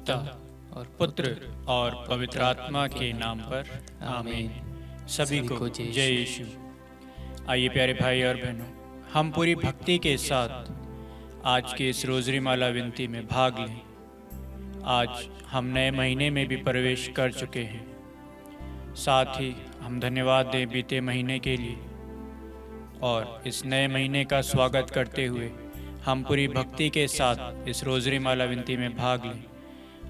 पिता और पुत्र और पवित्र आत्मा के नाम पर आमीन। सभी को जय यीशु। आइए प्यारे भाई और बहनों, हम पूरी भक्ति के साथ आज के इस रोजरी माला विनती में भाग लें। आज हम नए महीने में भी प्रवेश कर चुके हैं। साथ ही हम धन्यवाद दें बीते महीने के लिए, और इस नए महीने का स्वागत करते हुए हम पूरी भक्ति के साथ इस रोजरी माला विनती में भाग लें।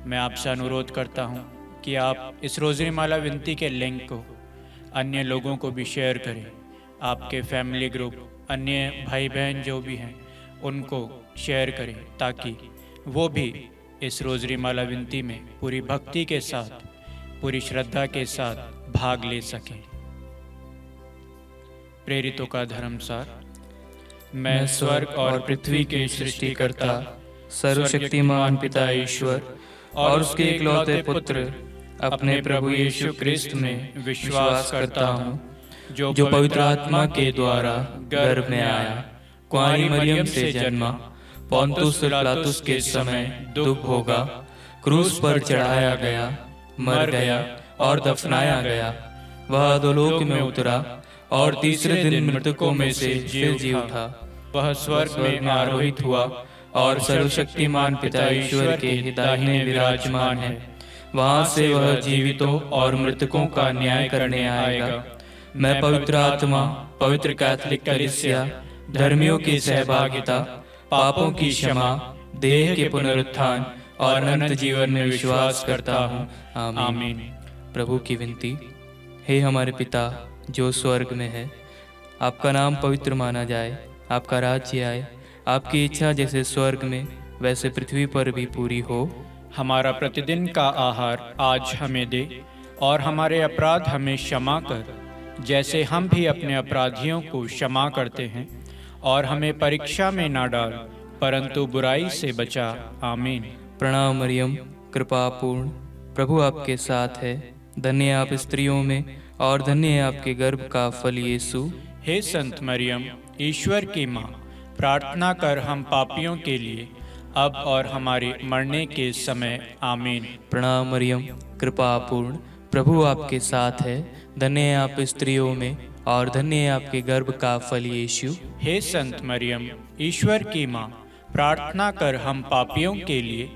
मैं आपसे अनुरोध करता हूं कि आप इस रोजरी माला विनती के लिंक को अन्य लोगों को भी शेयर करें। आपके फैमिली ग्रुप, अन्य भाई बहन जो भी हैं, उनको शेयर करें ताकि वो भी इस रोजरी माला विनती में पूरी भक्ति के साथ, पूरी श्रद्धा के साथ भाग ले सकें। प्रेरितों का धर्मसार। मैं स्वर्ग और पृथ्वी के सृष्टिकर्ता सर्वशक्तिमान पिता ईश्वर और उसके इकलौते पुत्र अपने प्रभु यीशु क्रिस्त में विश्वास करता हूँ, जो पवित्र आत्मा के द्वारा गर्भ में आया, कुंवारी मरियम से जन्मा, पोंतुस पिलातुस के समय दुख भोगा, क्रूस पर चढ़ाया गया, मर गया और दफनाया गया। वह अधोलोक में उतरा और तीसरे दिन मृतकों में से फिर जी उठा। वह स्वर्ग में आरोहित हुआ और सर्वशक्तिमान पिता ईश्वर के दाहिने विराजमान है। वहां से वह जीवितों और मृतकों का न्याय करने आएगा। मैं पवित्र आत्मा, पवित्र कैथोलिक कलीसिया, धर्मियों की सहभागिता, पापों की क्षमा, देह के पुनरुत्थान और अनंत जीवन में विश्वास करता हूँ। आमीन। प्रभु की विनती। हे हमारे पिता जो स्वर्ग में है, आपका नाम पवित्र माना जाए, आपका राज्य आए, आपकी इच्छा जैसे स्वर्ग में वैसे पृथ्वी पर भी पूरी हो। हमारा प्रतिदिन का आहार आज हमें दे, और हमारे अपराध हमें क्षमा कर, जैसे हम भी अपने अपराधियों को क्षमा करते हैं, और हमें परीक्षा में ना डाल, परंतु बुराई से बचा। आमीन। प्रणाम मरियम, कृपा पूर्ण, प्रभु आपके साथ है। धन्य आप स्त्रियों में और धन्य है आपके गर्भ का फल यीशु। हे संत मरियम, ईश्वर की माँ, प्रार्थना कर हम पापियों के लिए अब और हमारे मरने के समय। आमीन। प्रणाम मरियम, कृपा पूर्ण, प्रभु आपके साथ है। धन्य है आप स्त्रियों में और धन्य है आपके गर्भ का फल यीशु। हे संत मरियम, ईश्वर की माँ, प्रार्थना कर हम पापियों के लिए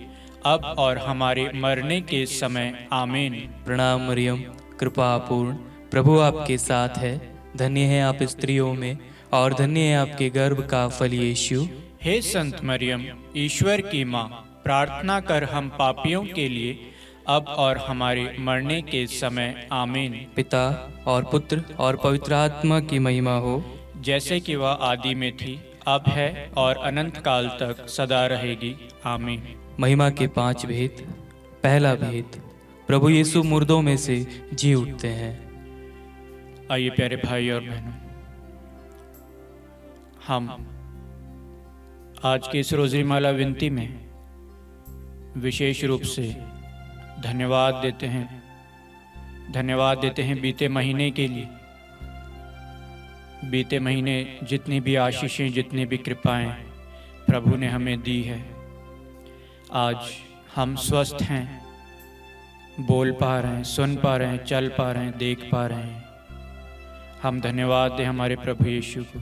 अब और हमारे मरने के समय। आमीन। प्रणाम मरियम, कृपा पूर्ण, प्रभु आपके साथ है। धन्य है आप स्त्रियों में और धन्य है आपके गर्भ का फल यीशु। हे संत मरियम, ईश्वर की माँ, प्रार्थना कर हम पापियों के लिए अब और हमारे मरने के समय। आमीन। पिता और पुत्र और पवित्र आत्मा की महिमा हो, जैसे कि वह आदि में थी, अब है और अनंत काल तक सदा रहेगी। आमीन। महिमा के 5 भेद। पहला भेद, प्रभु यीशु मुर्दों में से जी उठते हैं। आइए प्यारे भाई और बहनों, हम आज की इस रोजरी माला विनती में विशेष रूप से धन्यवाद देते हैं बीते महीने के लिए। बीते महीने जितनी भी आशीषें, जितनी भी कृपाएं प्रभु ने हमें दी है, आज हम स्वस्थ हैं, बोल पा रहे हैं, सुन पा रहे हैं, चल पा रहे हैं, देख पा रहे हैं। हम धन्यवाद दें हमारे प्रभु यीशु को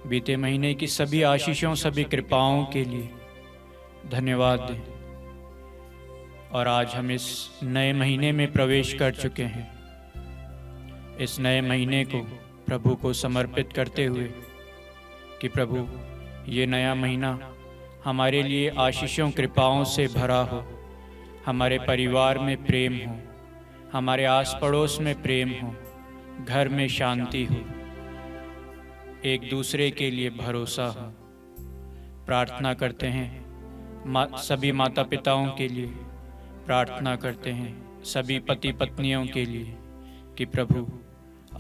बीते महीने की सभी आशीषों, सभी कृपाओं के लिए धन्यवाद दें। और आज हम इस नए महीने में प्रवेश कर चुके हैं। इस नए महीने को प्रभु को समर्पित करते हुए कि प्रभु, ये नया महीना हमारे लिए आशीषों, कृपाओं से भरा हो। हमारे परिवार में प्रेम हो, हमारे आस पड़ोस में प्रेम हो, घर में शांति हो, एक दूसरे के लिए भरोसा हो। प्रार्थना करते हैं सभी माता पिताओं के लिए, प्रार्थना करते हैं सभी पति पत्नियों के लिए कि प्रभु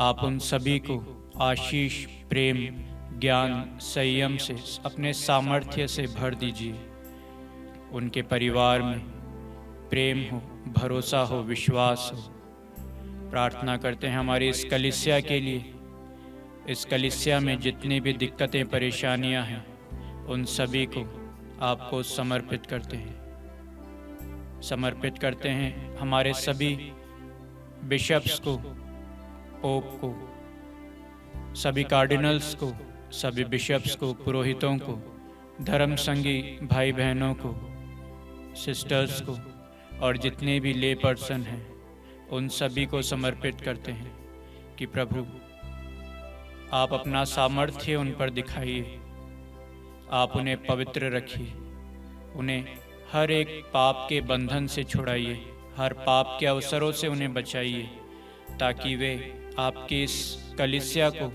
आप उन सभी को आशीष, प्रेम, ज्ञान, संयम से, अपने सामर्थ्य से भर दीजिए। उनके परिवार में प्रेम हो, भरोसा हो, विश्वास हो। प्रार्थना करते हैं हमारी इस कलीसिया के लिए। इस कलीसिया में जितनी भी दिक्कतें, परेशानियां हैं, उन सभी को आपको समर्पित करते हैं। समर्पित करते हैं हमारे सभी बिशप्स को, पोप को, सभी कार्डिनल्स को, सभी बिशप्स को, पुरोहितों को, धर्म संगी भाई बहनों को, सिस्टर्स को और जितने भी ले पर्सन हैं उन सभी को समर्पित करते हैं कि प्रभु आप अपना सामर्थ्य उन पर दिखाइए, आप उन्हें पवित्र रखिए, उन्हें हर एक पाप के बंधन से छुड़ाइए, हर पाप के अवसरों से उन्हें बचाइए, ताकि वे आपके इस कलीसिया को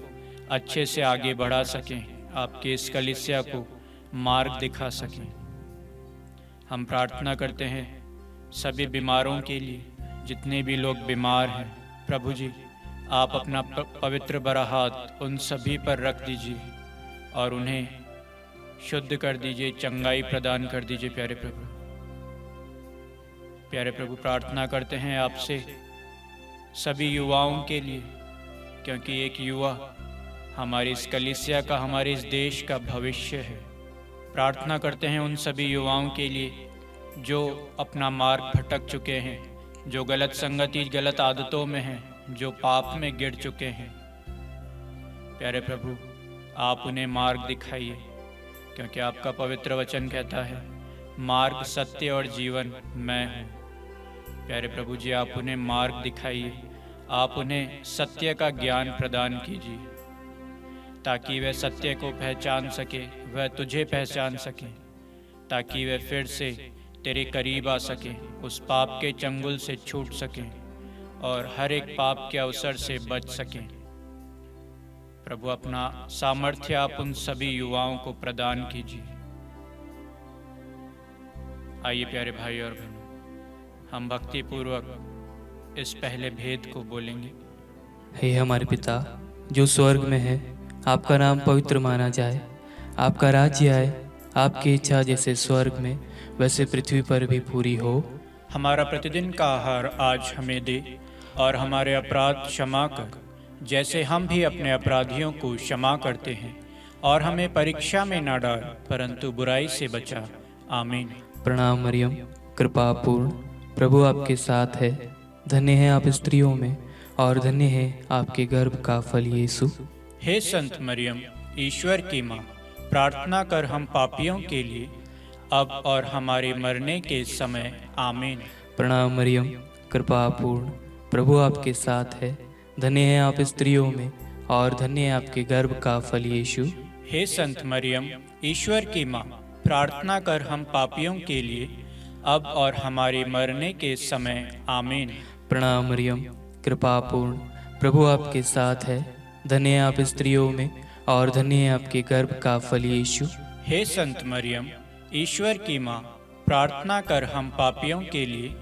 अच्छे से आगे बढ़ा सकें, आपके इस कलीसिया को मार्ग दिखा सकें। हम प्रार्थना करते हैं सभी बीमारों के लिए, जितने भी लोग बीमार हैं, प्रभु जी आप अपना पवित्र बड़ा हाथ उन सभी पर रख दीजिए और उन्हें शुद्ध कर दीजिए, चंगाई प्रदान कर दीजिए। प्यारे प्रभु प्रार्थना करते हैं आपसे सभी युवाओं के लिए, क्योंकि एक युवा हमारी इस कलीसिया का, हमारे इस देश का भविष्य है। प्रार्थना करते हैं उन सभी युवाओं के लिए जो अपना मार्ग भटक चुके हैं, जो गलत संगति, गलत आदतों में हैं, जो पाप में गिर चुके हैं। प्यारे प्रभु आप उन्हें मार्ग दिखाइए, क्योंकि आपका पवित्र वचन कहता है मार्ग, सत्य और जीवन मैं हूँ। प्यारे प्रभु जी आप उन्हें मार्ग दिखाइए, आप उन्हें सत्य का ज्ञान प्रदान कीजिए, ताकि वह सत्य को पहचान सके, वह तुझे पहचान सके, ताकि वह फिर से तेरे करीब आ सके, उस पाप के चंगुल से छूट सकें और हर एक पाप के अवसर से बच सकें। प्रभु अपना सामर्थ्य आप उन सभी युवाओं को प्रदान कीजिए। आइए प्यारे भाई और बहनों, हम भक्ति पूर्वक इस पहले भेद को बोलेंगे। हे हमारे पिता जो स्वर्ग में है, आपका नाम पवित्र माना जाए, आपका राज्य आए, आपकी इच्छा जैसे स्वर्ग में वैसे पृथ्वी पर भी पूरी हो। हमारा प्रतिदिन का आहार आज हमें दे और हमारे अपराध क्षमा कर, जैसे हम भी अपने अपराधियों को क्षमा करते हैं, और हमें परीक्षा में न डाल परंतु बुराई से बचा। आमीन। प्रणाम मरियम, कृपा पूर्ण, प्रभु आपके साथ है, धन्य है आप स्त्रियों में और धन्य है आपके गर्भ का फल यीशु। हे संत मरियम, ईश्वर की माँ, प्रार्थना कर हम पापियों के लिए अब और हमारे मरने के समय। आमीन। प्रणाम मरियम, कृपा पूर्ण, प्रभु आपके साथ है, धन्य है आप स्त्रियों में और धन्य है आपके गर्भ का फल यीशु। हे संत मरियम, ईश्वर की माँ, प्रार्थना कर हम पापियों के लिए अब और हमारे मरने के समय। आमीन। प्रणाम मरियम, कृपा पूर्ण, प्रभु आपके साथ है, धन्य है आप स्त्रियों में और धन्य है आपके गर्भ का फल यीशु। हे संत मरियम, ईश्वर की माँ, प्रार्थना कर हम पापियों के लिए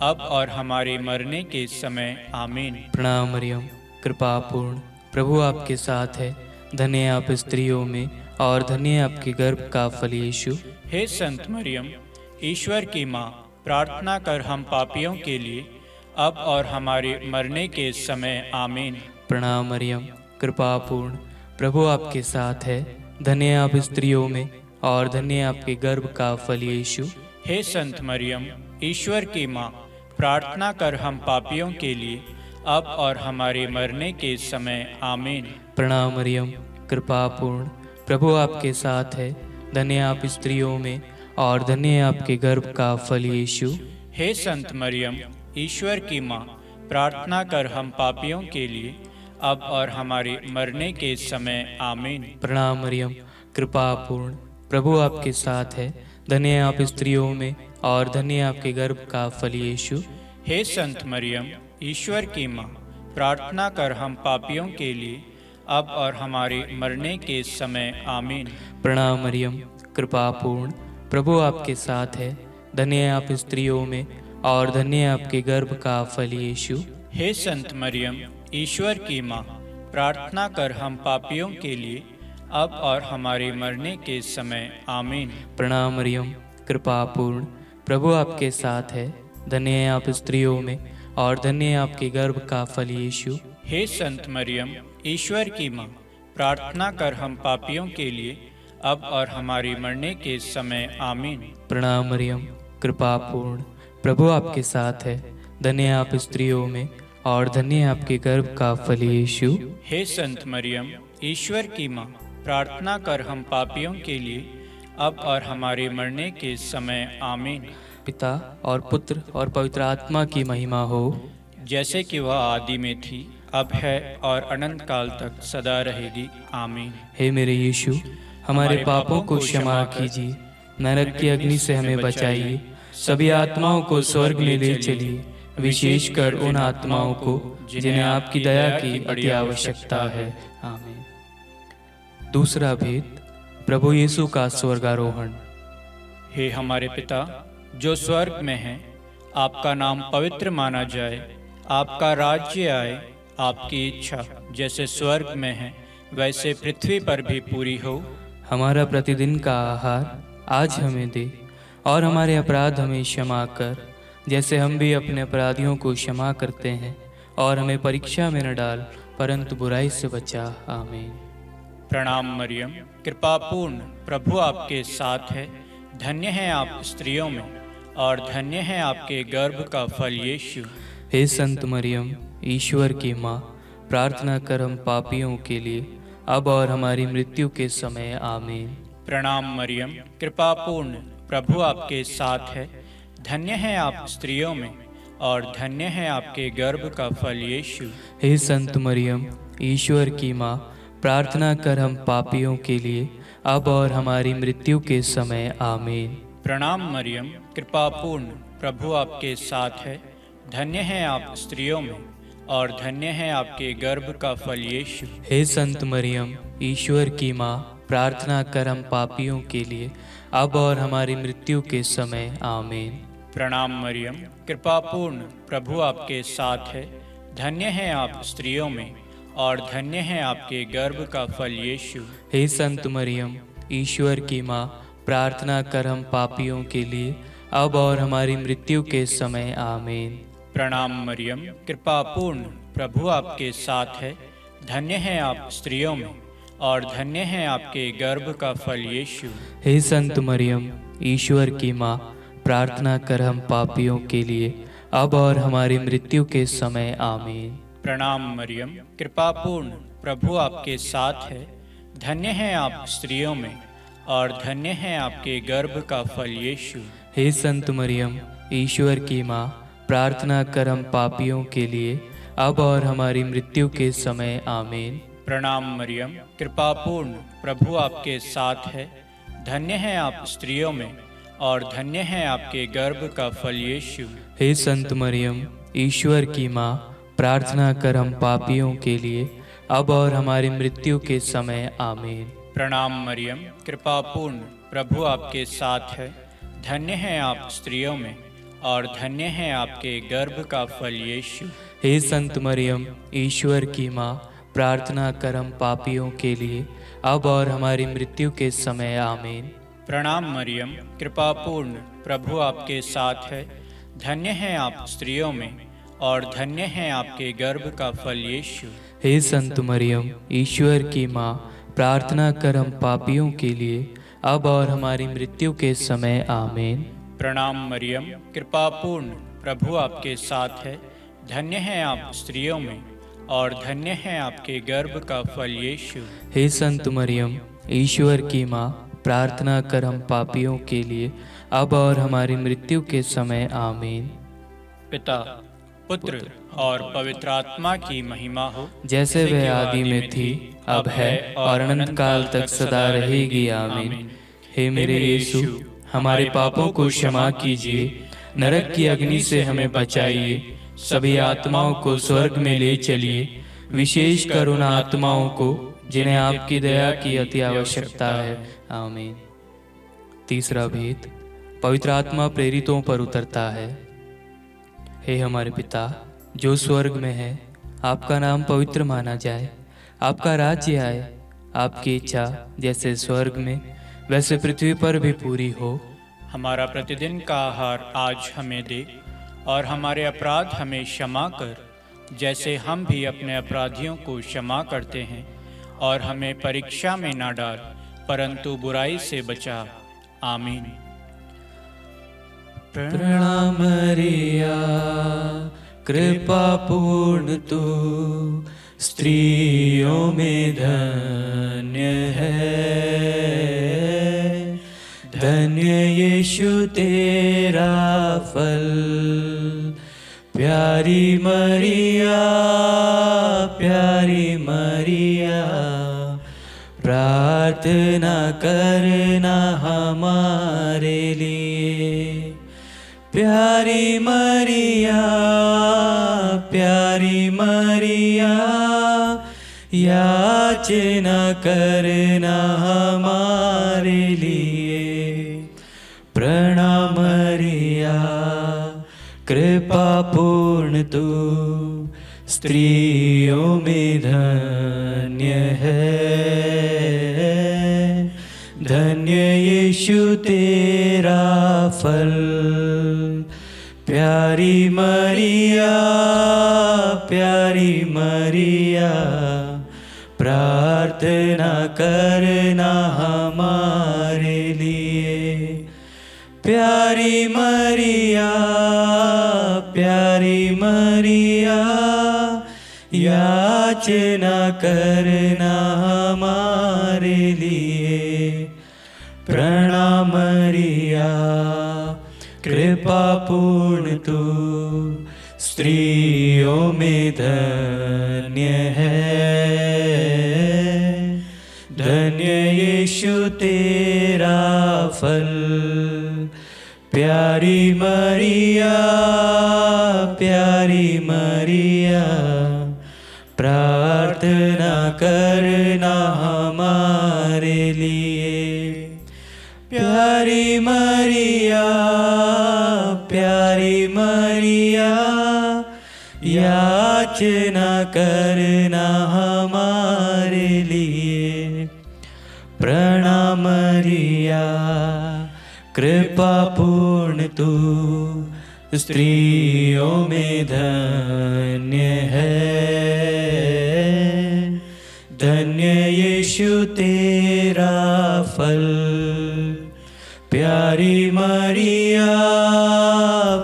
अब और हमारे मरने के समय। आमीन। प्रणाम मरियम, कृपा पूर्ण, प्रभु आपके साथ है, धन्य है आप स्त्रियों में और धन्य है आपके गर्भ का फल यीशु। हे संत मरियम, ईश्वर की माँ, प्रार्थना कर हम पापियों के लिए अब और हमारे मरने के समय। आमीन। प्रणाम मरियम, कृपा पूर्ण, प्रभु आपके साथ है, धन्य है आप स्त्रियों में और धन्य है आपके गर्भ का फल यीशु। हे संत मरियम, ईश्वर की माँ, प्रार्थना कर हम पापियों के लिए अब और हमारे मरने के समय। आमीन। प्रणाम मरियम, कृपा पूर्ण, प्रभु आपके साथ है, धन्य है आप स्त्रियों में और धन्य है आपके गर्भ का फल यीशु। हे संत मरियम, ईश्वर की माँ, प्रार्थना कर हम पापियों के लिए अब और हमारे मरने के समय। आमीन। प्रणाम मरियम, कृपा पूर्ण, प्रभु आपके साथ है, धन्य है आप स्त्रियों में और धन्य है आपके गर्भ का फल यीशु। हे संत मरियम, ईश्वर की माँ, प्रार्थना कर हम पापियों के लिए अब और हमारे मरने के समय। आमीन। प्रणाम मरियम, कृपा पूर्ण, प्रभु आपके साथ है, धन्य है आप स्त्रियों में और धन्य है आपके गर्भ का फल यीशु। हे संत मरियम, ईश्वर की माँ, प्रार्थना कर हम पापियों के लिए अब और हमारे मरने के समय। आमीन। प्रणाम मरियम, कृपा पूर्ण, प्रभु आपके साथ है, धन्य है आप स्त्रियों में और धन्य है आपके गर्भ का फल यीशु। हे संत मरियम, ईश्वर की माँ, प्रार्थना कर हम पापियों के लिए अब और हमारे मरने के समय। आमीन। प्रणाम मरियम, कृपा पूर्ण, प्रभु आपके साथ है, धन्य आप स्त्रियों में और धन्य आपके गर्भ का फल यीशु। हे संत मरियम, ईश्वर की माँ, प्रार्थना कर हम पापियों के लिए अब और हमारे मरने के समय आमीन। पिता और पुत्र और पवित्र आत्मा की महिमा हो, जैसे कि वह आदि में थी, अब है और अनंत काल तक सदा रहेगी, आमीन। हे मेरे यीशु, हमारे पापों को क्षमा कीजिए, नरक की अग्नि से हमें बचाइए, सभी आत्माओं को स्वर्ग में ले चलिए, विशेषकर उन आत्माओं को जिन्हें आपकी दया की अति आवश्यकता है, आमीन। दूसरा भेद, प्रभु यीशु का स्वर्गारोहण। हे हमारे पिता जो स्वर्ग में है, आपका नाम पवित्र माना जाए, आपका राज्य आए, आपकी इच्छा जैसे स्वर्ग में है वैसे पृथ्वी पर भी पूरी हो। हमारा प्रतिदिन का आहार आज हमें दे, और हमारे अपराध हमें क्षमा कर, जैसे हम भी अपने अपराधियों को क्षमा करते हैं, और हमें परीक्षा में न डाल, परंतु बुराई से बचा, आमीन। प्रणाम मरियम, कृपापूर्ण, प्रभु आपके साथ है, धन्य है आप स्त्रियों में और धन्य है आपके गर्भ का फल यीशु। हे संत मरियम, ईश्वर की माँ, प्रार्थना कर हम पापियों के लिए अब और हमारी मृत्यु के समय, आमीन। प्रणाम मरियम, कृपापूर्ण, प्रभु आपके साथ है, धन्य है आप स्त्रियों में और धन्य है आपके गर्भ का फल यीशु। हे संत मरियम, ईश्वर की माँ, प्रार्थना कर हम पापियों के लिए अब और हमारी मृत्यु के समय, आमीन। प्रणाम मरियम, कृपापूर्ण, प्रभु आपके साथ है, धन्य है आप स्त्रियों में और धन्य है आपके गर्भ का फल यीशु। हे संत मरियम, ईश्वर की माँ, प्रार्थना कर हम पापियों के लिए अब और हमारी मृत्यु के समय, आमीन। प्रणाम मरियम, कृपापूर्ण, प्रभु आपके साथ है, धन्य है आप स्त्रियों में और धन्य है आपके गर्भ का फल यीशु। हे संत मरियम, ईश्वर की माँ, प्रार्थना कर हम पापियों के लिए अब और हमारी मृत्यु के समय, आमीन। प्रणाम मरियम, कृपापूर्ण, प्रभु आपके साथ है, धन्य है आप स्त्रियों में और धन्य है आपके गर्भ का फल यीशु। हे संत मरियम, ईश्वर की माँ, प्रार्थना कर हम पापियों के लिए अब और हमारी मृत्यु के समय, आमीन। प्रणाम मरियम, कृपापूर्ण, प्रभु आपके साथ है, धन्य है आप स्त्रियों में और धन्य है आपके गर्भ का फल यीशु। हे संत मरियम, ईश्वर की माँ, प्रार्थना कर हम पापियों के लिए अब और हमारी मृत्यु के समय, आमीन। प्रणाम मरियम, कृपापूर्ण, प्रभु आपके साथ है, धन्य है आप स्त्रियों में और धन्य है आपके गर्भ का फल यीशु। हे संत मरियम, ईश्वर की माँ, प्रार्थना कर हम पापियों के लिए अब और हमारी मृत्यु के समय, आमीन। प्रणाम मरियम, कृपापूर्ण, प्रभु आपके साथ है, धन्य है आप स्त्रियों में और धन्य है आपके गर्भ का फल यीशु। हे संत मरियम, ईश्वर की माँ, प्रार्थना कर हम पापियों के लिए अब और हमारी मृत्यु के समय, आमीन। प्रणाम मरियम, कृपापूर्ण, प्रभु आपके साथ है, धन्य है आप स्त्रियों में और धन्य है आपके गर्भ का फल यीशु। हे संत मरियम, ईश्वर की माँ, प्रार्थना कर हम पापियों के लिए अब और हमारी मृत्यु के समय, आमीन। प्रणाम मरियम, कृपापूर्ण, प्रभु आपके साथ है, धन्य है आप स्त्रियों में और धन्य है आपके गर्भ का फल यीशु। हे संत मरियम, ईश्वर की माँ, प्रार्थना कर हम पापियों के लिए अब और हमारी मृत्यु के समय, आमीन। पिता, पुत्र और पवित्र आत्मा की महिमा हो, जैसे वह आदि में थी, अब है और अनंत काल तक सदा रहेगी, आमीन। हे मेरे यीशु, हमारे पापों को क्षमा कीजिए, नरक की अग्नि से हमें बचाइए, सभी आत्माओं को स्वर्ग में ले चलिए, विशेषकर उन आत्माओं को जिन्हें आपकी दया की अति आवश्यकता है, आमीन। तीसरा भेद, पवित्र आत्मा प्रेरितों पर उतरता है। हे हमारे पिता जो स्वर्ग में है, आपका नाम पवित्र माना जाए, आपका राज्य आए, आपकी इच्छा जैसे स्वर्ग में वैसे पृथ्वी पर भी पूरी हो। हमारा प्रतिदिन का आहार आज हमें दे और हमारे अपराध हमें क्षमा कर, जैसे हम भी अपने अपराधियों को क्षमा करते हैं, और हमें परीक्षा में ना डाल परंतु बुराई से बचा, आमीन। प्रणाम मरिया, कृपा पूर्ण तू स्त्रियों में धन्य है। धन्य यीशु तेरा फल, प्यारी मरिया, प्यारी मरिया, प्रार्थना करना हमारे लिए। प्यारी मरिया, प्यारी मरिया, याचना करना हमारे लिए। प्रणाम मरिया, कृपा पूर्ण तू स्त्रियों में धन्य है। धन्य यीशु तेरा फल, प्यारी मरिया, प्यारी मरिया, प्रार्थना करना हमारे लिए। प्यारी मरिया, प्यारी मरिया, याचना करना हमारे लिए। प्रणाम मरिया, कृपा पूर्ण तू स्त्रियों में धन्य है। धन्य यीशु तेरा फल, प्यारी मरिया, प्यारी मरिया, प्रार्थना करना हमारे लिए। प्यारी मरिया, प्यारी मरिया, याचना करना हमारे लिए। प्रणाम मरिया, कृपा पूर्ण तू स्त्रियों में धन्य है। धन्य यीशु तेरा फल, प्यारी मरिया,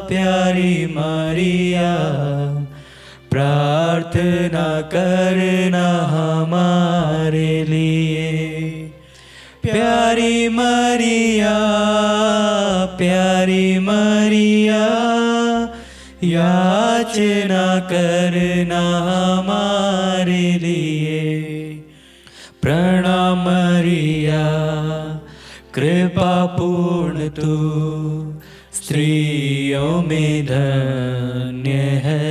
प्यारी मरिया, प्रार्थना करना हमारे लिए। प्यारी मरिया, प्यारी मरिया, याचना करना हमारे लिए। प्रणाम मरिया, कृपा पूर्ण तू स्त्रियों में धन्य है।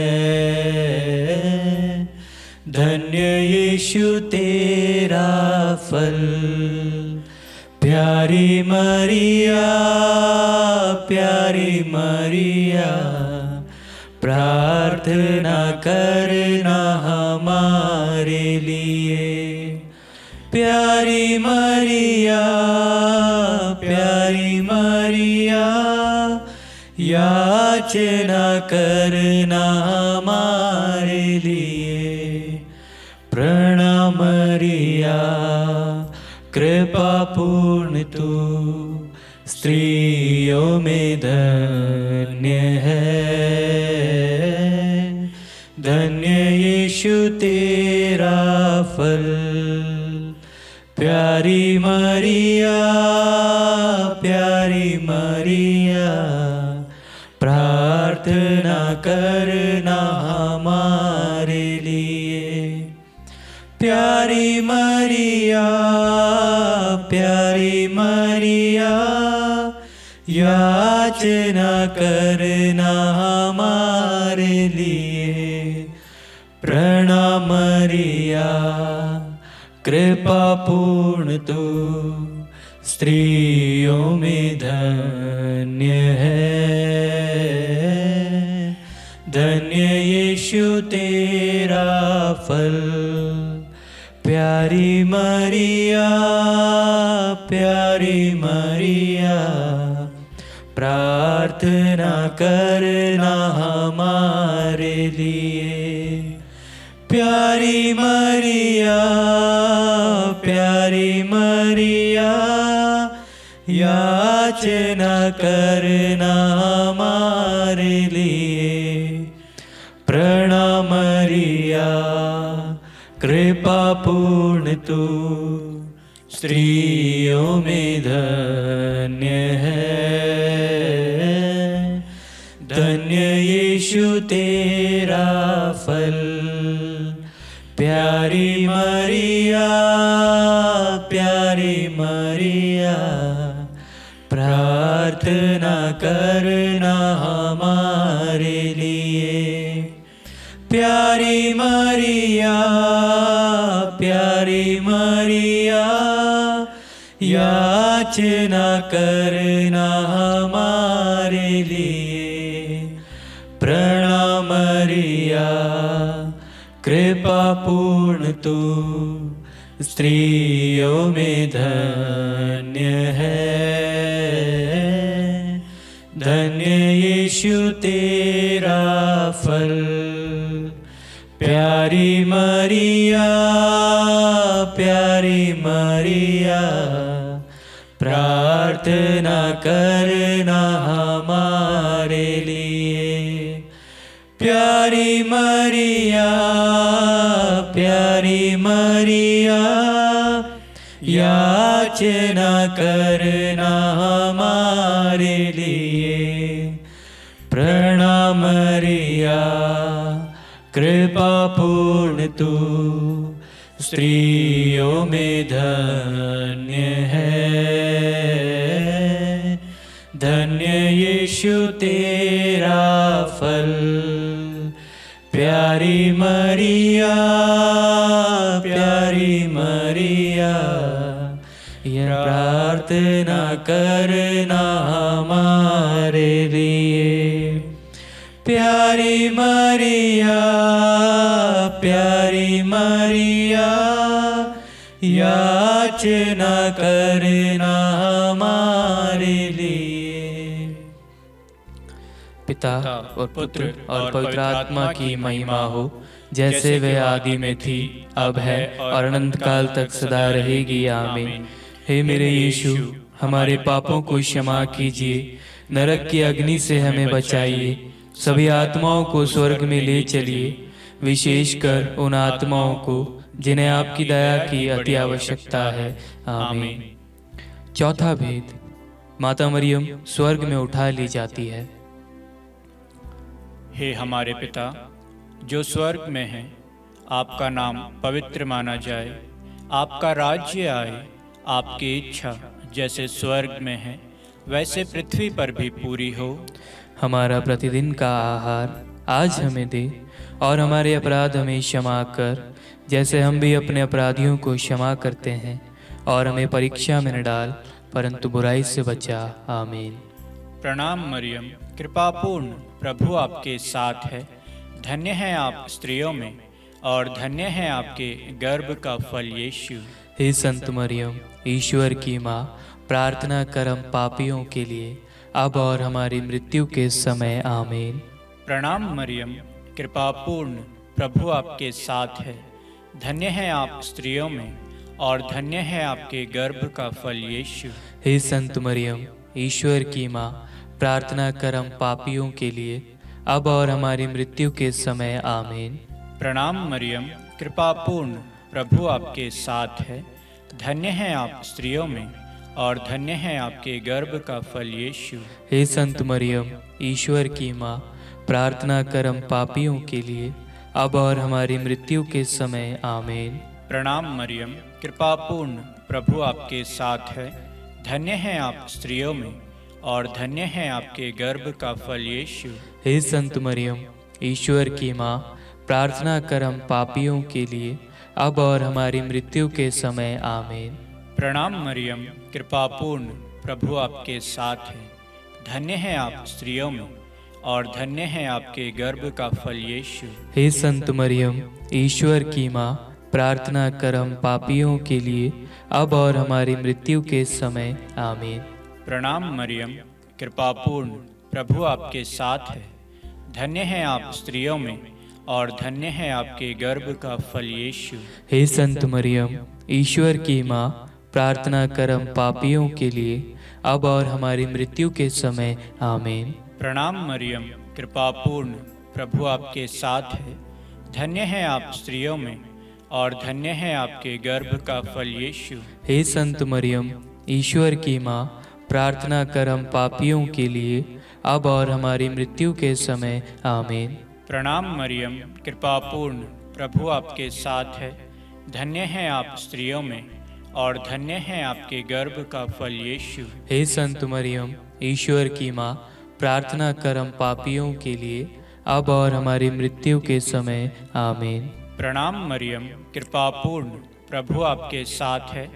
धन्य यीशु तेरा फल, प्यारी मरिया, प्यारी मरिया, प्रार्थना करना हमारे लिए। प्यारी मरिया, प्यारी मरिया, याचना करना हमारे लिए। प्रणाम मरिया, कृपा पूर्ण तू स्त्रियों में धन्य है। धन्य यीशु तेरा फल, प्यारी मरिया, प्यारी मरिया, प्रार्थना करना हमारे लिए। प्यारी मरिया, प्यारी मरिया, याचना करना हमारे लिए। प्रणाम मरिया, कृपा पूर्ण तू स्त्रियों में धन्य है। धन्य यीशु तेरा फल, प्यारी मरिया, प्यारी मरिया, प्रार्थना करना हमारे लिए। प्यारी मरिया, प्यारी मरिया, याचना करना मरिया कृपा पूर्ण तू स्त्रियों में धन्य है। धन्य यीशु तेरा फल, प्यारी मरिया प्रार्थना करना हमारे लिए। प्यारी मरिया याचना करना हमारे लिए। प्रणाम मरिया कृपा पूर्ण तू स्त्रियों में धन्य है। धन्य यीशु तेरा फल, प्यारी मरिया प्रार्थना करना हमारे लिए। प्यारी मरिया याचना करना हमारे लिए। प्रणाम मरिया कृपा पूर्ण तू स्त्रियों में धन्य है। धन्य यीशु तेरा फल, प्यारी मरिया प्रार्थना करना हमारे लिए। प्यारी मरिया याचना करना हमारे लिए। पिता और पुत्र और पवित्र आत्मा की महिमा हो, जैसे वह आदि में थी, अब है और अनंत काल तक सदा रहेगी। आमीन। हे मेरे यीशु, हमारे पापों को क्षमा कीजिए, नरक की अग्नि से हमें बचाइए, सभी आत्माओं को स्वर्ग में ले चलिए, विशेषकर उन आत्माओं को जिन्हें आपकी दया की अति आवश्यकता है। आमीन। चौथा भेद, माता मरियम स्वर्ग में उठा ली जाती है। हे हमारे पिता जो स्वर्ग में है, आपका नाम पवित्र माना जाए, आपका राज्य आए, आपकी इच्छा जैसे स्वर्ग में है वैसे पृथ्वी पर भी पूरी हो। हमारा प्रतिदिन का आहार आज हमें दे, और हमारे अपराध हमें क्षमा कर, जैसे हम भी अपने अपराधियों को क्षमा करते हैं, और हमें परीक्षा में न डाल, परंतु बुराई से बचा। आमीन। प्रणाम मरियम कृपापूर्ण, प्रभु आपके साथ है। धन्य है आप स्त्रियों में, और धन्य है आपके गर्भ का फल यीशु। हे संत मरियम, ईश्वर की माँ, प्रार्थना कर हम पापियों के लिए, अब और हमारी मृत्यु के समय। आमीन। प्रणाम मरियम कृपापूर्ण, प्रभु आपके साथ है। धन्य है आप स्त्रियों में, और धन्य है आपके गर्भ का फल यीशु। हे संत मरियम, ईश्वर की माँ, प्रार्थना कर हम पापियों के लिए, अब और हमारी मृत्यु के समय। आमीन। प्रणाम मरियम कृपापूर्ण, प्रभु आपके साथ है। धन्य है आप स्त्रियों में, और धन्य है आपके गर्भ का फल यीशु। हे संत मरियम, ईश्वर की माँ, प्रार्थना कर हम पापियों के लिए, अब और हमारी मृत्यु के समय। आमीन। प्रणाम मरियम कृपापूर्ण, प्रभु आपके साथ है। धन्य है आप स्त्रियों में, और धन्य है आपके गर्भ का फल यीशु। हे संत मरियम, ईश्वर की माँ, प्रार्थना कर हम पापियों के लिए, अब और हमारी मृत्यु के समय। आमीन। प्रणाम मरियम कृपापूर्ण, प्रभु आपके साथ है। धन्य है आप स्त्रियों में, और धन्य है आपके गर्भ का फल यीशु। हे संत मरियम, ईश्वर की माँ, प्रार्थना कर हम पापियों के लिए, अब और हमारी मृत्यु के समय। आमीन। प्रणाम मरियम कृपापूर्ण, प्रभु आपके साथ है। धन्य है आप स्त्रियों में, और धन्य है आपके गर्भ का फल यीशु। हे संत मरियम, ईश्वर की माँ, प्रार्थना कर हम पापियों के लिए, अब और हमारी मृत्यु के समय। आमीन। प्रणाम मरियम कृपापूर्ण, प्रभु आपके साथ है। धन्य है आप स्त्रियों में और धन्य है आपके गर्भ का फल यीशु। हे संत मरियम, ईश्वर की माँ, प्रार्थना कर हम पापियों के लिए अब और हमारी मृत्यु के समय आमीन। प्रणाम मरियम, कृपापूर्ण, प्रभु आपके साथ है। धन्य है आप स्त्रियों में और धन्य है आपके गर्भ का फल यीशु। हे संत मरियम, ईश्वर की माँ, प्रार्थना कर हम पापियों के लिए अब और हमारी मृत्यु के समय आमीन। प्रणाम मरियम, कृपापूर्ण, प्रभु आपके साथ है।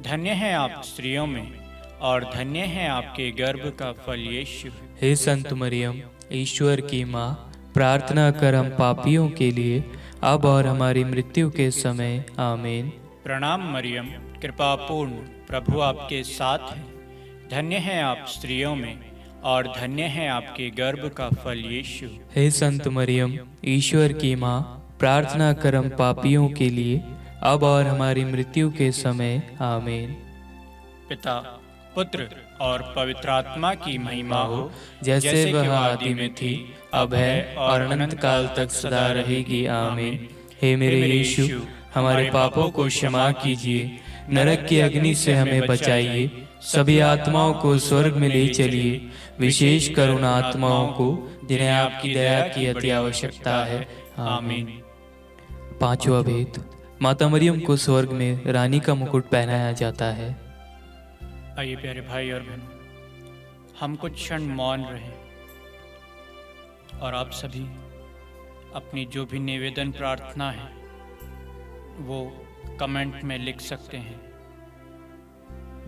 धन्य है आप स्त्रियों में और धन्य है आपके गर्भ का फल यीशु। हे संत मरियम, ईश्वर की माँ, प्रार्थना कर हम पापियों के लिए अब और हमारी मृत्यु के समय आमीन। प्रणाम मरियम, कृपापूर्ण, प्रभु आपके साथ है। धन्य है आप स्त्रियों में और धन्य है आपके गर्भ का फल यीशु। हे संत मरियम, ईश्वर की माँ, प्रार्थना कर हम पापियों के लिए अब और हमारी मृत्यु के समय आमीन। पिता, पुत्र और पवित्र आत्मा की महिमा हो, जैसे वह आदि में थी, अब है और अनंत काल तक सदा रहेगी आमीन। हे मेरे यीशु, हमारे पापों को क्षमा कीजिए, नरक की अग्नि से हमें बचाइए, सभी आत्माओं को स्वर्ग में ले चलिए, विशेष कर उन आत्माओं को जिन्हें आपकी दया की अति आवश्यकता है आमीन। पांचवा भेद, माता मरियम को स्वर्ग में रानी का मुकुट पहनाया जाता है। आइए प्यारे भाई और बहनों, हम कुछ क्षण मौन रहे और आप सभी अपनी जो भी निवेदन प्रार्थना है वो कमेंट में लिख सकते हैं।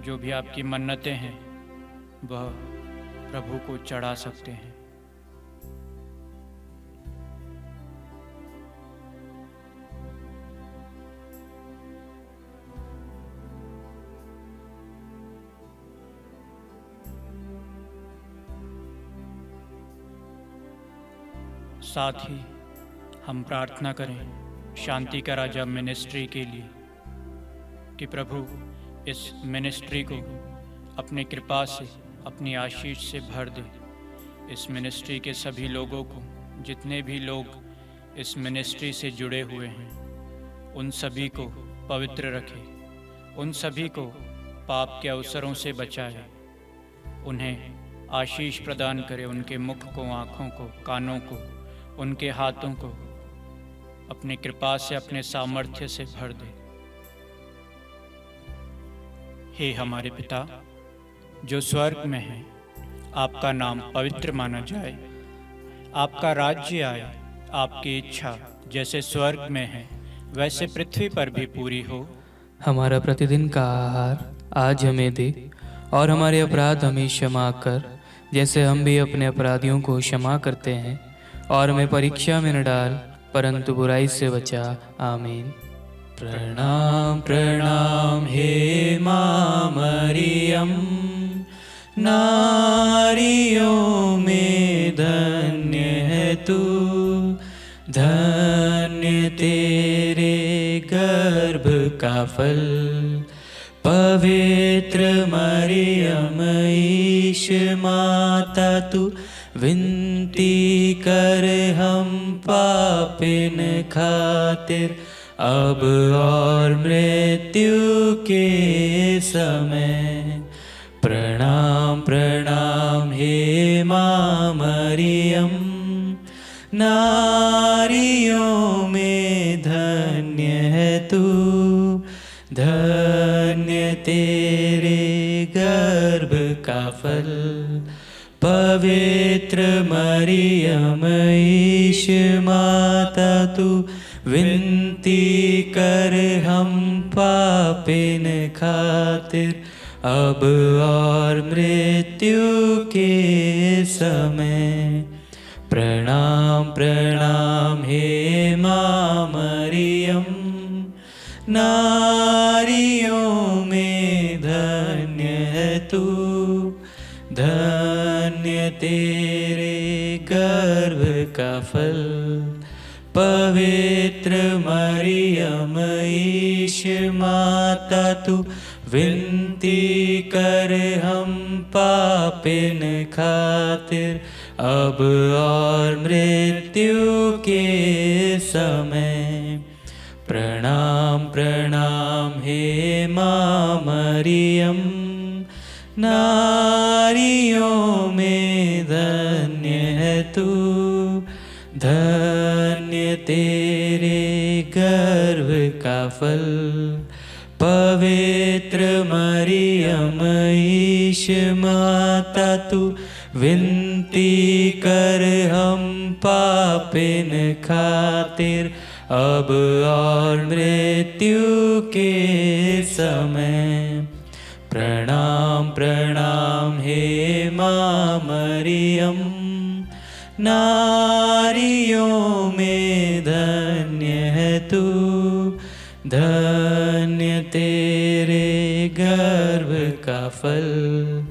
जो भी आपकी मन्नतें हैं वह प्रभु को चढ़ा सकते हैं। साथ ही हम प्रार्थना करें शांति का राजा मिनिस्ट्री के लिए कि प्रभु इस मिनिस्ट्री को अपनी कृपा से, अपनी आशीष से भर दे। इस मिनिस्ट्री के सभी लोगों को, जितने भी लोग इस मिनिस्ट्री से जुड़े हुए हैं, उन सभी को पवित्र रखे, उन सभी को पाप के अवसरों से बचाए, उन्हें आशीष प्रदान करे, उनके मुख को, आँखों को, कानों को, उनके हाथों को अपनी कृपा से, अपने सामर्थ्य से भर दे। हे हमारे पिता जो स्वर्ग में है, आपका नाम पवित्र माना जाए, आपका राज्य आए, आपकी इच्छा जैसे स्वर्ग में है वैसे पृथ्वी पर भी पूरी हो। हमारा प्रतिदिन का आहार आज हमें दे और हमारे अपराध हमें क्षमा कर, जैसे हम भी अपने अपराधियों को क्षमा करते हैं, और हमें परीक्षा में न डाल परंतु बुराई से बचा आमीन। प्रणाम प्रणाम हे माँ मरियम, नारियों में धन्य है तू, धन्य तेरे गर्भ का फल, पवित्र मरियम ईश माता तू, विनती कर हम पापिन खातिर, अब और मृत्यु के समय। प्रणाम प्रणाम हे माँ मरियम, नारियों में धन्य है तू, धन्य तेरे गर्भ का फल, पवित्र मरियम ईश माता तू, विनती कर हम पापिन खातिर, अब और मृत्यु के समय। प्रणाम प्रणाम हे माँ मरियम, नारियों में धन्य है तू, धन्य तेरे गर्भ का फल, पवित्र मरियम ईश माता तू, विनती कर हम पापिन खातिर, अब और मृत्यु के समय। प्रणाम प्रणाम हे माँ मरियम, नारियों में धन्य है तू, धन्य तेरे गर्भ का फल। पवित्र मरियम ईश माता तू, विनती कर हम पापिन खातिर, अब और मृत्यु के समय। प्रणाम प्रणाम हे माँ मरियम, नारियों में धन्य है तू, धन्य तेरे गर्भ का फल।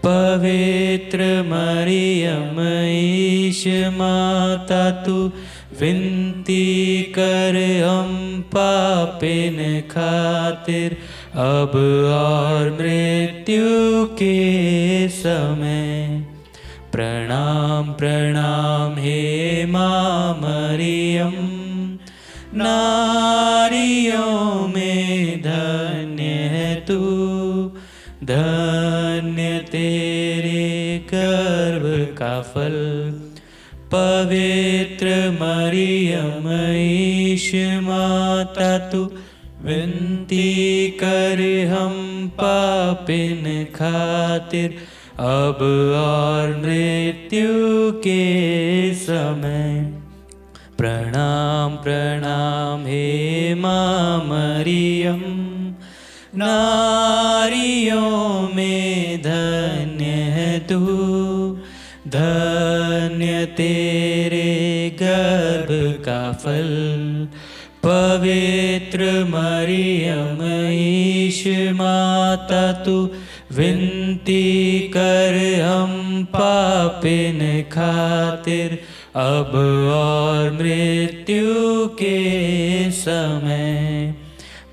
पवित्र मरियम ईश माता तू, विनती कर हम पापिन खातिर, अब और मृत्यु के समय। प्रणाम प्रणाम हे माँ मरियम, नारियों में धन्य है तू, धन्य तेरे गर्भ का फल। पवित्र मरियम ईश माता तू, विनती कर हम पापिन खातिर, अब और मृत्यु के समय। प्रणाम प्रणाम हे माँ मरियम, नारियों में धन्य है तू, धन्य तेरे गर्भ का फल। पवित्र मरियम ईश माता तू, विनती कर हम पापिन खातिर, अब और मृत्यु के समय।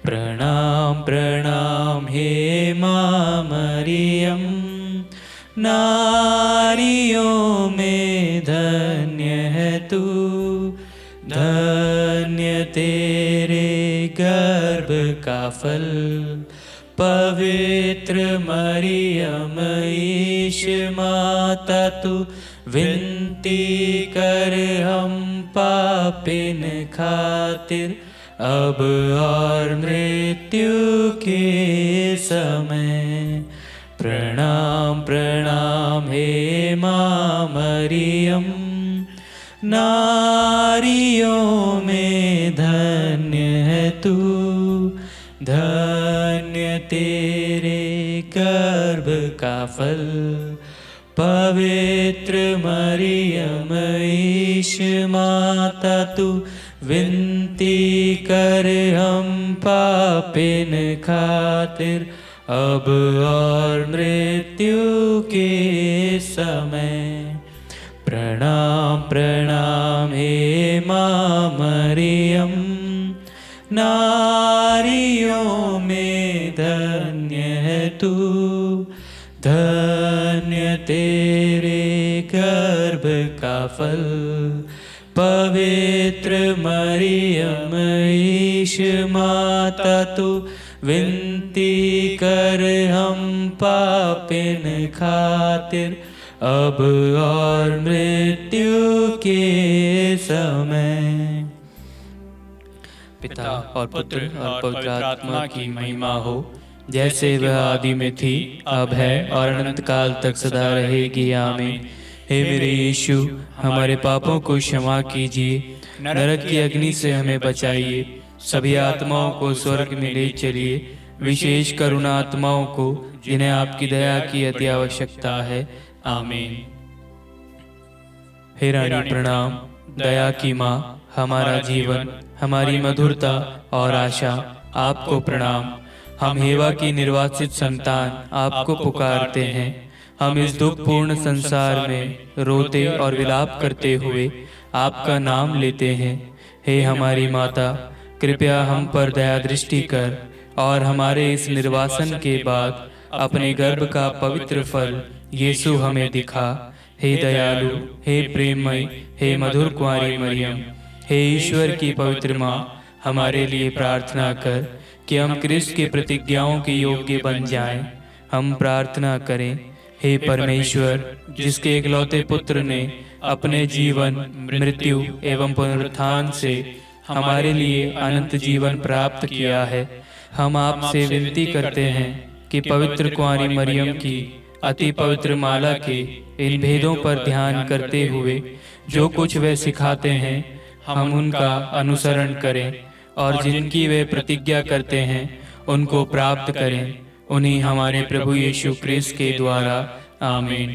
प्रणाम प्रणाम हे माँ मरियम, नारियों में धन्य है तू, धन्य तेरे गर्भ का फल। पवित्र मरियम ईश माता तू, विनती कर हम पापिन खातिर, अब और मृत्यु के समय। प्रणाम प्रणाम हे माँ मरियम, नारियों में धन्य है तू, धन्य तेरे गर्भ का फल। पवित्र मरियम ईश माता तू, विनती कर हम पापिन खातिर, अब और मृत्यु के समय। प्रणाम प्रणाम हे माँ मरियम, नारियों में धन्य है तू, धन्य तेरे गर्भ का फल। पवित्र मरियम ईश माता तू, विनती कर हम पापिन खातिर, अब और मृत्यु के समय। पिता और पुत्र और पवित्र आत्मा की महिमा हो, जैसे वह आदि में थी, अब है और अनंत काल तक सदा रहेगी। आमीन। हे मेरे यीशु, हमारे पापों को क्षमा कीजिए, नरक की अग्नि से हमें बचाइए, सभी आत्माओं को स्वर्ग में ले चलिए, विशेष करुणा आत्माओं को जिन्हें आपकी दया की अति आवश्यकता है। आमीन। हे रानी प्रणाम, दया की माँ, हमारा जीवन, हमारी मधुरता और आशा, आपको प्रणाम। हम हेवा की निर्वासित संतान आपको पुकारते हैं। हम इस दुखपूर्ण संसार में रोते और विलाप करते हुए आपका नाम लेते हैं। हे हमारी माता, कृपया हम पर दया दृष्टि कर और हमारे इस निर्वासन के बाद अपने गर्भ का पवित्र फल यीशु हमें दिखा। हे दयालु, हे प्रेममय, हे मधुर कुंवारी मरियम, हे ईश्वर की पवित्र माँ, हमारे लिए प्रार्थना कर कि हम क्रिस्त की प्रतिज्ञाओं के योग्य बन जाएं। हम प्रार्थना करें। हे परमेश्वर, जिसके इकलौते पुत्र ने अपने जीवन, मृत्यु एवं पुनरुत्थान से हमारे लिए अनंत जीवन प्राप्त किया है, हम आपसे विनती करते हैं कि पवित्र कुंवारी मरियम की अति पवित्र माला के इन भेदों पर ध्यान करते हुए जो कुछ वे सिखाते हैं, हम उनका अनुसरण करें और जिनकी वे प्रतिज्ञा करते हैं उनको प्राप्त करें। उन्हीं हमारे प्रभु यीशु क्रिस्त के द्वारा। आमीन।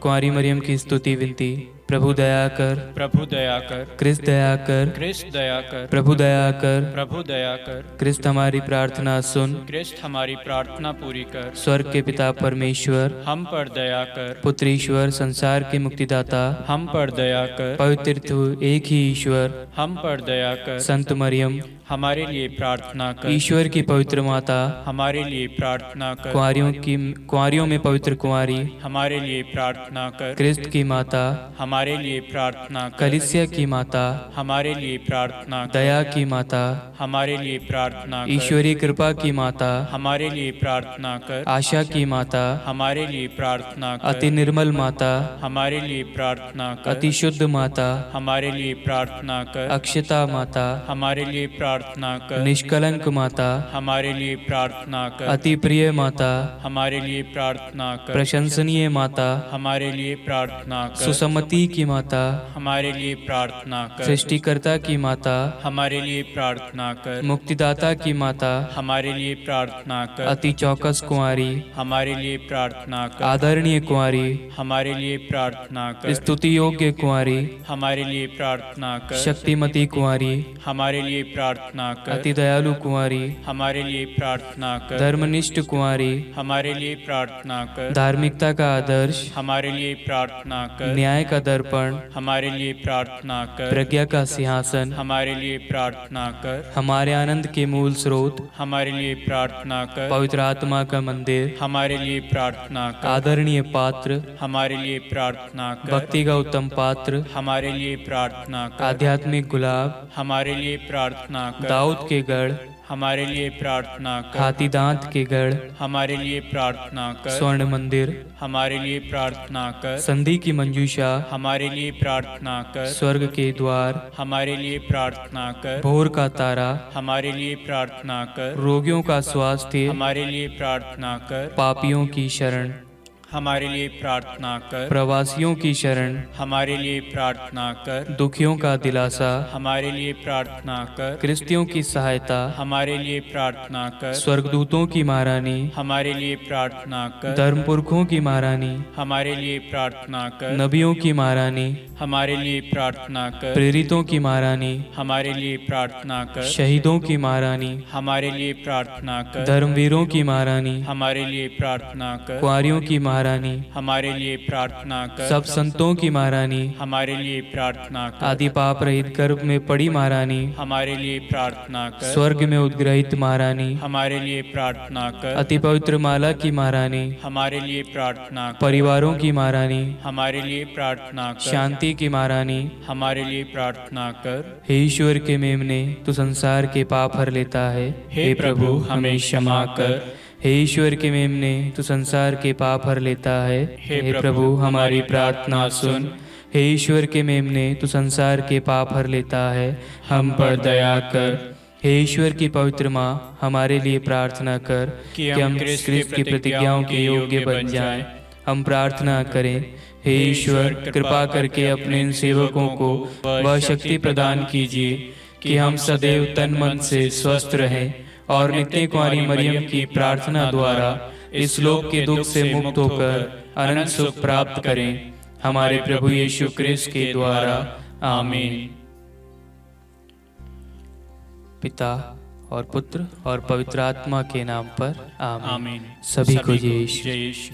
कुंवारी मरियम की स्तुति विनती। प्रभु दया कर, प्रभु दया कर, क्रिस्त दया कर, क्रिस्त दया कर, प्रभु दया कर, प्रभु दया कर, क्रिस्त हमारी प्रार्थना सुन। क्रिस्त हमारी प्रार्थना पूरी कर, स्वर्ग के पिता परमेश्वर, हम पर दया कर, पुत्र ईश्वर, संसार के मुक्तिदाता, हम पर दया कर, पवित्र तू एक ही ईश्वर, हम पर दया कर, संत मरियम, हमारे लिए प्रार्थना कर, ईश्वर की पवित्र माता, हमारे लिए प्रार्थना कर, कुंवारियों में पवित्र कुंवारी, हमारे लिए प्रार्थना कर, क्रिस्त की माता, हमारे लिए प्रार्थना कर, कलीसिया की माता, हमारे लिए प्रार्थना कर, दया की माता, हमारे लिए प्रार्थना कर, ईश्वरीय कृपा की माता, हमारे लिए प्रार्थना कर, आशा की माता, हमारे लिए प्रार्थना कर, अति निर्मल माता, हमारे लिए प्रार्थना कर, अति शुद्ध माता, हमारे लिए प्रार्थना कर, अक्षता माता, हमारे लिए प्रार्थना कर, निष्कलंक माता, हमारे लिए प्रार्थना कर, अति प्रिय माता, हमारे लिए प्रार्थना कर, प्रशंसनीय माता, हमारे लिए प्रार्थना कर, सुसम्मति की माता, हमारे लिए प्रार्थना कर, सृष्टिकर्ता की माता, हमारे लिए प्रार्थना कर, मुक्तिदाता की माता, हमारे लिए प्रार्थना कर, अति चौकस कुंवारी, हमारे लिए प्रार्थना कर, आदरणीय कुंवारी, हमारे लिए प्रार्थना कर, स्तुति योग्य कुंवारी, हमारे लिए प्रार्थना कर, शक्तिमती कुंवारी, हमारे लिए प्रार्थना कर, अति दयालु कुंवारी, हमारे लिए प्रार्थना कर, धर्मनिष्ठ कुंवारी, हमारे लिए प्रार्थना कर, धार्मिकता का आदर्श, हमारे लिए प्रार्थना कर, न्याय का दर्पण, हमारे लिए प्रार्थना कर, प्रज्ञा का सिंहासन, हमारे लिए प्रार्थना कर, हमारे आनंद के मूल स्रोत, हमारे लिए प्रार्थना कर, पवित्र आत्मा का मंदिर, हमारे लिए प्रार्थना कर, आदरणीय पात्र, हमारे लिए प्रार्थना कर, भक्ति का उत्तम पात्र, हमारे लिए प्रार्थना कर, आध्यात्मिक गुलाब, हमारे लिए प्रार्थना कर, दाऊद के गढ़, हमारे लिए प्रार्थना कर, हाथी दांत के गढ़, हमारे लिए प्रार्थना कर, स्वर्ण मंदिर, हमारे लिए प्रार्थना कर, संधि की मंजूषा, हमारे लिए प्रार्थना कर, स्वर्ग के द्वार, हमारे लिए प्रार्थना कर, भोर का तारा, हमारे लिए प्रार्थना कर, रोगियों का स्वास्थ्य, हमारे लिए प्रार्थना कर, पापियों की शरण, हमारे लिए प्रार्थना कर, प्रवासियों की शरण, हमारे लिए प्रार्थना कर, दुखियों का दिलासा, हमारे लिए प्रार्थना कर, क्रिस्तियों की सहायता, हमारे लिए प्रार्थना कर, स्वर्गदूतों की महारानी, हमारे लिए प्रार्थना कर, धर्मपुरखों की महारानी, हमारे लिए प्रार्थना कर, नबियों की महारानी, हमारे लिए प्रार्थना कर, प्रेरितों की महारानी, हमारे लिए प्रार्थना कर, शहीदों की महारानी, हमारे लिए प्रार्थना कर, धर्मवीरों की महारानी, हमारे लिए प्रार्थना कर, कुंवारियों की महारानी, हमारे लिए प्रार्थना कर, सब संतों की महारानी, हमारे लिए प्रार्थना कर, आदि पाप रहित गर्भ में पड़ी महारानी, हमारे लिए प्रार्थना कर, स्वर्ग में उद्ग्रहित महारानी, हमारे लिए प्रार्थना कर, अति पवित्र माला की महारानी, हमारे लिए प्रार्थना कर, परिवारों की महारानी, हमारे लिए प्रार्थना कर, शांति की महारानी, हमारे लिए प्रार्थना कर। हे ईश्वर के मेमने, तू संसार के पाप हर लेता है, हे प्रभु हमें क्षमा कर। हे ईश्वर के मेमने, तू संसार के पाप हर लेता है, हे प्रभु हमारी प्रार्थना सुन। हे ईश्वर के मेमने, तू संसार के पाप हर लेता है, हम पर दया कर। हे ईश्वर की पवित्र माँ, हमारे लिए प्रार्थना कर कि हम क्रिस्त की प्रतिज्ञाओं के योग्य बन जाएं। हम प्रार्थना करें। हे ईश्वर, कृपा करके अपने इन सेवकों को वह शक्ति प्रदान कीजिए कि हम सदैव तन मन से स्वस्थ रहें और नित्य कुंवारी मरियम की प्रार्थना द्वारा इस लोक के दुख से मुक्त होकर अनंत सुख प्राप्त करें। हमारे प्रभु यीशु क्रिस्त के द्वारा। आमीन। पिता और पुत्र और पवित्र आत्मा के नाम पर आमीन। आमीन। सभी को जय यीशु। जय यीशु।